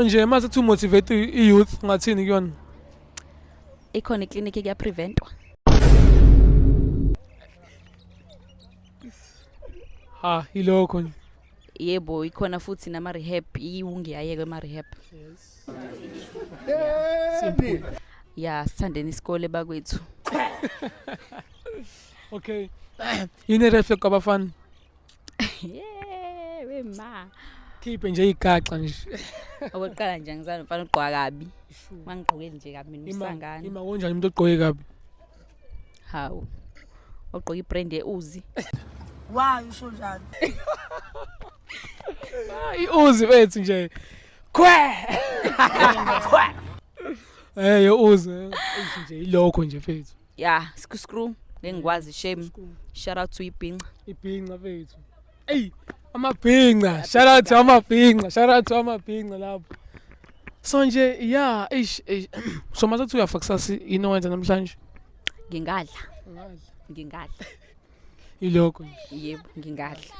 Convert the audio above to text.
Nje mase to motivate i-youth ngathini kuyona? Ikhona iclinic kuyapreventwa. Ha, ilokho nje. Yebo, ikhona futhi nama rehab, ungiyayeke ema rehab. Simple. Ya, sithandeni isikole bakwethu. Okay. Yini reflect kwabafana? Yeah, wema. Khiphe nje igaxa nje. Okokuqala nje ngizana mfana ugqoka kabi. Mangigqokeli nje kabi mina usangana. Ima konjani umuntu ogqoke kabi? Hawu. Ogqoka ibrand eUzi. Why usho njalo? I-Uzi bethu nje. Khwe! Yo Uzi. Nje ilokho nje mfethu. Ya, screw ngengikwazi shame. Shout out to Ibhinqa. Ibhinqa bethu. Ey, amabhinqa. Shout out to amabhinqa. Shout out to amabhinqa lapho. So nje yeah, so mase uyafa kusasa yini wenza namhlanje? Ngingadla. Ngingadla. Ilokho nje. Yebo, ngingadla.